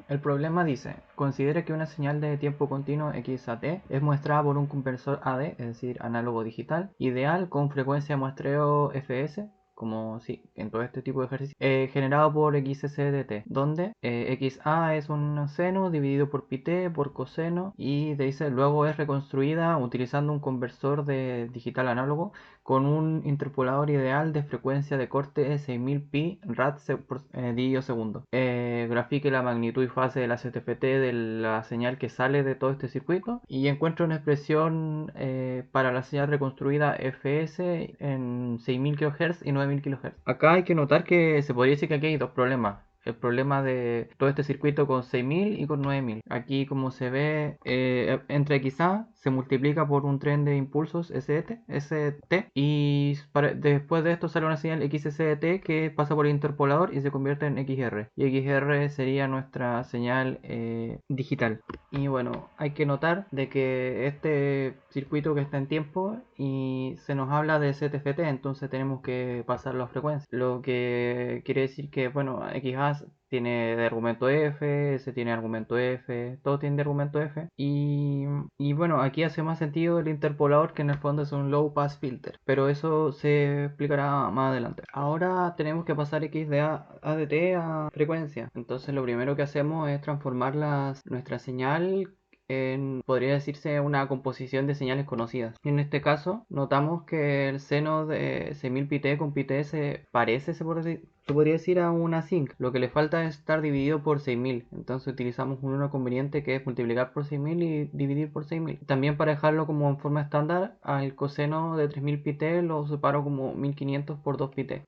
el problema dice, considera que una señal de tiempo continuo x a t es muestrada por un conversor AD, es decir, análogo digital, ideal con frecuencia de muestreo fs, como sí, en todo este tipo de ejercicios, generado por xsdt, donde xa es un seno dividido por pt por coseno y dice luego es reconstruida utilizando un conversor de digital análogo con un interpolador ideal de frecuencia de corte 6000 pi rad por dividido segundo. Grafique la magnitud y fase de la CTFT de la señal que sale de todo este circuito y encuentra una expresión para la señal reconstruida fs en 6000 kHz y 9000 kHz. Acá hay que notar que se podría decir que aquí hay dos problemas. El problema de todo este circuito con 6000 y con 9000. Aquí como se ve entre XA se multiplica por un tren de impulsos ST y después de esto sale una señal XSDT que pasa por el interpolador y se convierte en XR. Y XR sería nuestra señal digital. Y bueno, hay que notar de que este circuito que está en tiempo y se nos habla de ZFT, entonces tenemos que pasarlo a frecuencia. Lo que quiere decir que, bueno, XA tiene de argumento F, S tiene argumento F, todo tiene de argumento F. Y bueno, aquí hace más sentido el interpolador que en el fondo es un low pass filter, pero eso se explicará más adelante. Ahora tenemos que pasar X de ADT a frecuencia, entonces lo primero que hacemos es transformar nuestra señal podría decirse una composición de señales conocidas. En este caso, notamos que el seno de 6000 pt con pt se parece, se podría decir, a una zinc. Lo que le falta es estar dividido por 6000. Entonces utilizamos un 1 conveniente que es multiplicar por 6000 y dividir por 6000. También para dejarlo como en forma estándar, al coseno de 3000 pt lo separo como 1500 por 2 pt.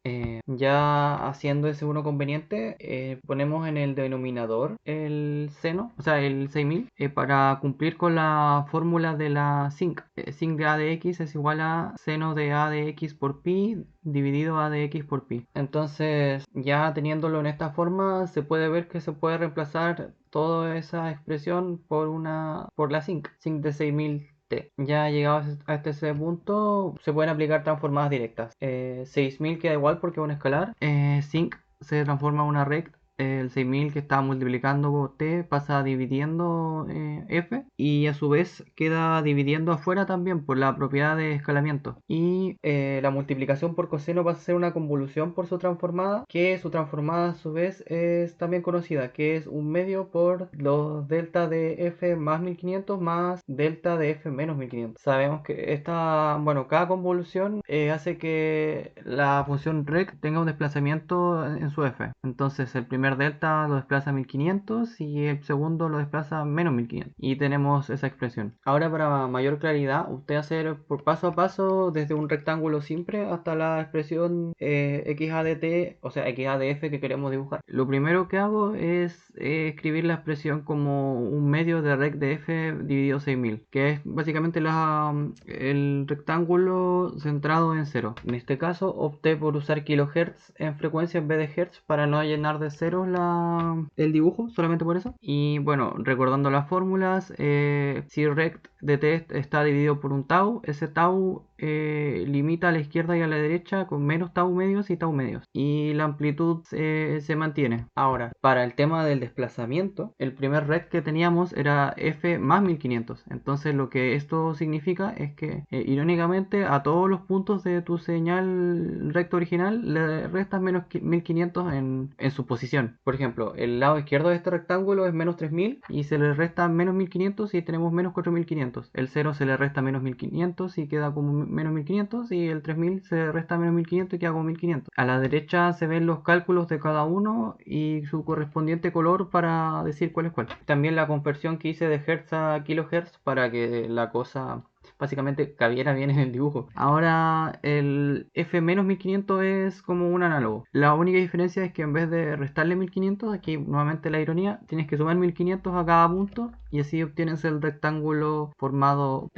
Ya haciendo ese 1 conveniente, ponemos en el denominador el seno, o sea, el 6000, para cumplir con la fórmula de la zinc. Zinc de a de x es igual a seno de a de x por pi dividido a de x por pi. Entonces, ya teniéndolo en esta forma, se puede ver que se puede reemplazar toda esa expresión por la zinc de 6000. Ya llegados a este punto, se pueden aplicar transformadas directas. 6000 queda igual porque es un escalar. Zinc se transforma en una rect. El 6000 que está multiplicando t pasa dividiendo f y a su vez queda dividiendo afuera también por la propiedad de escalamiento. Y la multiplicación por coseno va a ser una convolución por su transformada, que su transformada a su vez es también conocida, que es un medio por los delta de f más 1500 más delta de f menos 1500. Sabemos que cada convolución hace que la función rect tenga un desplazamiento en su f. Entonces el primer delta lo desplaza 1500 y el segundo lo desplaza menos 1500. Y tenemos esa expresión. Ahora, para mayor claridad, usted hacer por paso a paso desde un rectángulo simple hasta la expresión XADT, o sea, XADF que queremos dibujar. Lo primero que hago es escribir la expresión como un medio de rect de f dividido 6000, que es básicamente el rectángulo centrado en 0. En este caso opté por usar kilohertz en frecuencia en vez de hertz para no llenar de ceros el dibujo, solamente por eso. Y bueno, recordando las fórmulas, si rect de t está dividido por un tau, ese tau limita a la izquierda y a la derecha con menos tau medios y tau medios. Y la amplitud se mantiene. Ahora, para el tema del desplazamiento, el primer rect que teníamos era f más 1500. Entonces lo que esto significa es que irónicamente a todos los puntos de tu señal recta original le restas menos 1500 en su posición. Por ejemplo, el lado izquierdo de este rectángulo es menos 3000 y se le resta menos 1500 y tenemos menos 4500. El 0 se le resta menos 1500 y queda como menos 1500 y el 3000 se le resta menos 1500 y queda como 1500. A la derecha se ven los cálculos de cada uno y su correspondiente color para decir cuál es cuál. También la conversión que hice de hertz a kilohertz para que la cosa básicamente cabiera bien en el dibujo. Ahora el f menos 1500 es como un análogo. La única diferencia es que en vez de restarle 1500, aquí nuevamente la ironía, tienes que sumar 1500 a cada punto y así obtienes el rectángulo formado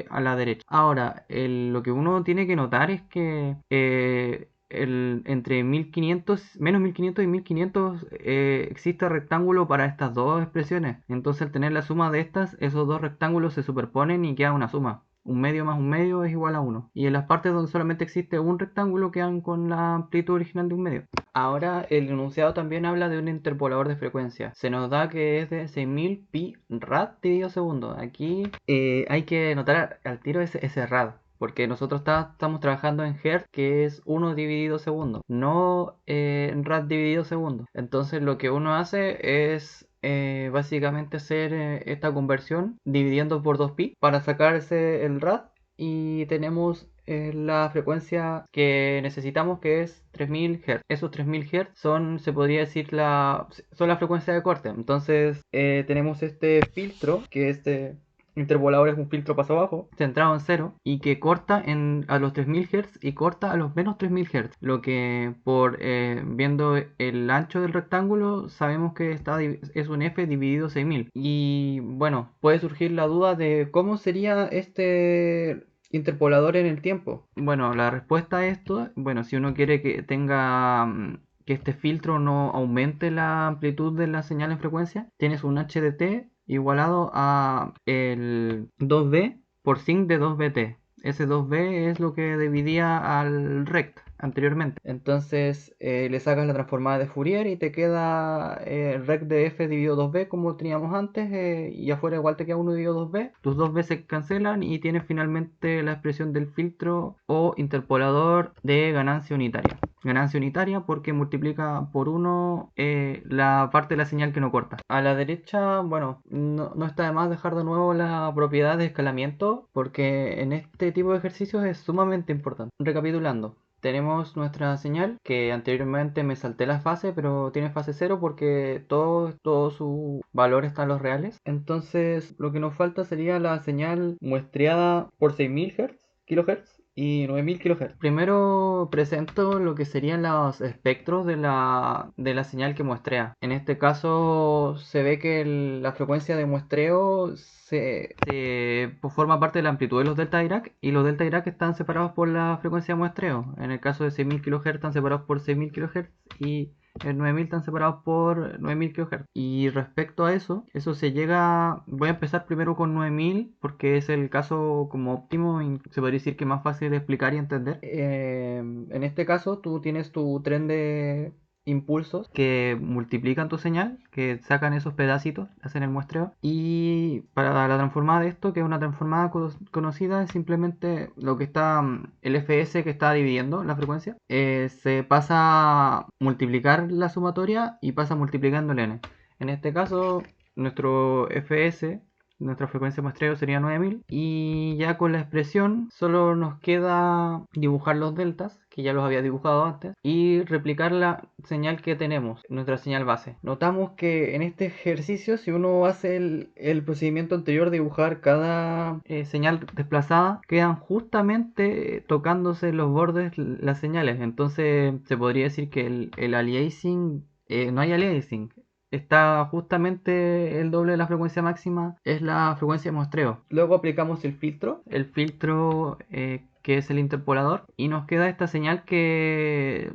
a la derecha. Ahora, lo que uno tiene que notar es que entre 1500, menos 1500 y 1500 existe rectángulo para estas dos expresiones. Entonces al tener la suma de estas, esos dos rectángulos se superponen y queda una suma. un medio más un medio es igual a 1. Y en las partes donde solamente existe un rectángulo quedan con la amplitud original de un medio. Ahora el enunciado también habla de un interpolador de frecuencia. Se nos da que es de 6000 pi rad dividido segundo. Aquí hay que notar al tiro ese rad. Porque nosotros estamos trabajando en Hertz, que es 1 dividido segundo, no en rad dividido segundo. Entonces lo que uno hace es básicamente hacer esta conversión dividiendo por 2pi para sacarse el rad y tenemos la frecuencia que necesitamos, que es 3000 Hz. Esos 3000 Hz son, se podría decir, son la frecuencia de corte. Entonces tenemos este filtro, que interpolador es un filtro paso abajo, centrado en cero, y que corta a los 3000 Hz y corta a los menos 3000 Hz. Lo que viendo el ancho del rectángulo sabemos que es un f dividido 6000. Y bueno, puede surgir la duda de cómo sería este interpolador en el tiempo. Bueno, la respuesta a esto, bueno, si uno quiere que que este filtro no aumente la amplitud de la señal en frecuencia, tienes un HDT igualado a el 2b por sin de 2bt. Ese 2b es lo que dividía al rect anteriormente. Entonces le sacas la transformada de Fourier y te queda rect de f dividido 2b como teníamos antes, y afuera igual te queda 1 dividido 2b. Tus 2b se cancelan y tienes finalmente la expresión del filtro o interpolador de ganancia unitaria. Ganancia unitaria porque multiplica por 1 la parte de la señal que no corta. A la derecha, bueno, no está de más dejar de nuevo la propiedad de escalamiento, porque en este tipo de ejercicios es sumamente importante. Recapitulando, tenemos nuestra señal, que anteriormente me salté la fase, pero tiene fase 0 porque todo su valor está en los reales. Entonces lo que nos falta sería la señal muestreada por 6000 kHz y 9000 kHz. Primero presento lo que serían los espectros de la señal que muestrea. En este caso se ve que la frecuencia de muestreo forma parte de la amplitud de los delta Dirac, y los delta Dirac están separados por la frecuencia de muestreo. En el caso de 6000 kHz están separados por 6000 kHz y en 9000 están separados por 9000 kHz. Y respecto a eso se llega, voy a empezar primero con 9000 porque es el caso como óptimo y se podría decir que más fácil de explicar y entender. En este caso tú tienes tu tren de impulsos que multiplican tu señal, que sacan esos pedacitos, hacen el muestreo. Y para la transformada de esto, que es una transformada conocida, es simplemente lo que está, el fs que está dividiendo la frecuencia, se pasa a multiplicar la sumatoria y pasa multiplicando el n. En este caso, nuestro fs, nuestra frecuencia de muestreo sería 9000, y ya con la expresión solo nos queda dibujar los deltas, que ya los había dibujado antes, y replicar la señal que tenemos, nuestra señal base. Notamos que en este ejercicio, si uno hace el procedimiento anterior de dibujar cada señal desplazada, quedan justamente tocándose los bordes las señales. Entonces se podría decir que el aliasing, no hay aliasing, está justamente el doble de la frecuencia máxima, es la frecuencia de muestreo. Luego aplicamos el filtro que es el interpolador, y nos queda esta señal que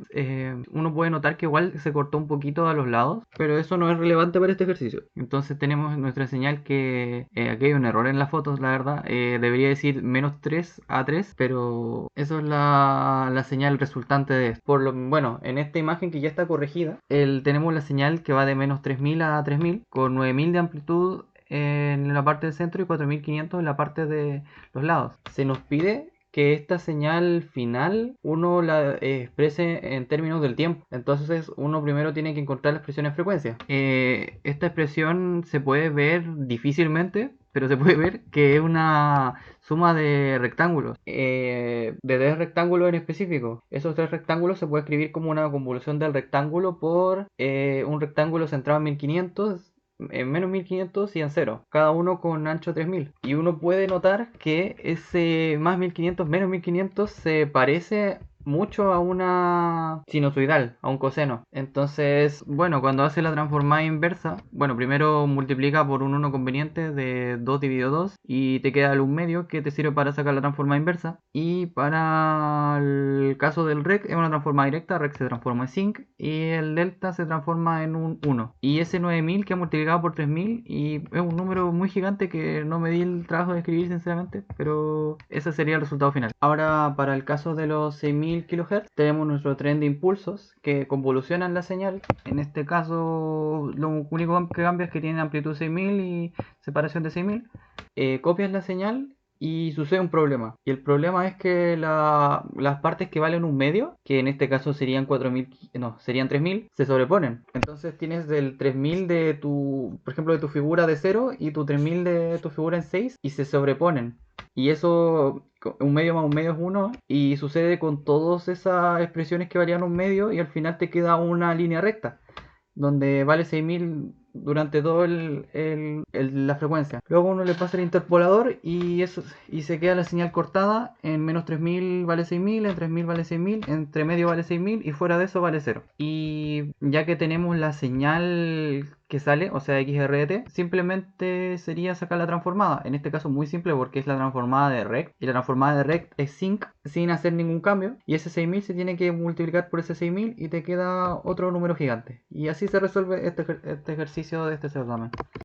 uno puede notar que igual se cortó un poquito a los lados, pero eso no es relevante para este ejercicio. Entonces tenemos nuestra señal que aquí hay un error en las fotos, la verdad, debería decir menos 3 a 3, pero eso es la señal resultante de esto. Bueno, en esta imagen que ya está corregida, tenemos la señal que va de menos 3000 a 3000 con 9000 de amplitud en la parte del centro y 4500 en la parte de los lados. Se nos pide que esta señal final uno la exprese en términos del tiempo. Entonces uno primero tiene que encontrar la expresión en frecuencia. Esta expresión se puede ver difícilmente, pero se puede ver que es una suma de rectángulos, de 3 rectángulos en específico. Esos 3 rectángulos se puede escribir como una convolución del rectángulo por un rectángulo centrado en 1500, en menos 1500 y en 0, cada uno con ancho 3000. Y uno puede notar que ese más 1500 menos 1500 se parece mucho a una sinusoidal, a un coseno. Entonces, bueno, cuando hace la transformada inversa, bueno, primero multiplica por un 1 conveniente de 2 dividido 2 y te queda el 1 medio que te sirve para sacar la transformada inversa. Y para el caso del rec es una transformada directa, rec se transforma en sinc y el delta se transforma en un 1. Y ese 9000 que ha multiplicado por 3000 y es un número muy gigante que no me di el trabajo de escribir sinceramente, pero ese sería el resultado final. Ahora, para el caso de los 6000 kHz, tenemos nuestro tren de impulsos que convolucionan la señal. En este caso, lo único que cambia es que tiene amplitud 6000 y separación de 6000. Copias la señal y sucede un problema. Y el problema es que las partes que valen un medio, que en este caso serían 4000, no, serían 3000, se sobreponen. Entonces tienes del 3000 de tu, por ejemplo, de tu figura de 0 y tu 3000 de tu figura en 6 y se sobreponen. Y eso, un medio más un medio es uno, y sucede con todas esas expresiones que varían un medio y al final te queda una línea recta donde vale 6000 durante todo la frecuencia. Luego uno le pasa el interpolador y eso y se queda la señal cortada en menos 3000 vale 6000, en 3000 vale 6000, entre medio vale 6000 y fuera de eso vale cero. Y ya que tenemos la señal que sale, o sea XRT, simplemente sería sacar la transformada. En este caso muy simple porque es la transformada de rect y la transformada de rect es sinc sin hacer ningún cambio y ese 6000 se tiene que multiplicar por ese 6000 y te queda otro número gigante. Y así se resuelve este ejercicio de este certamen.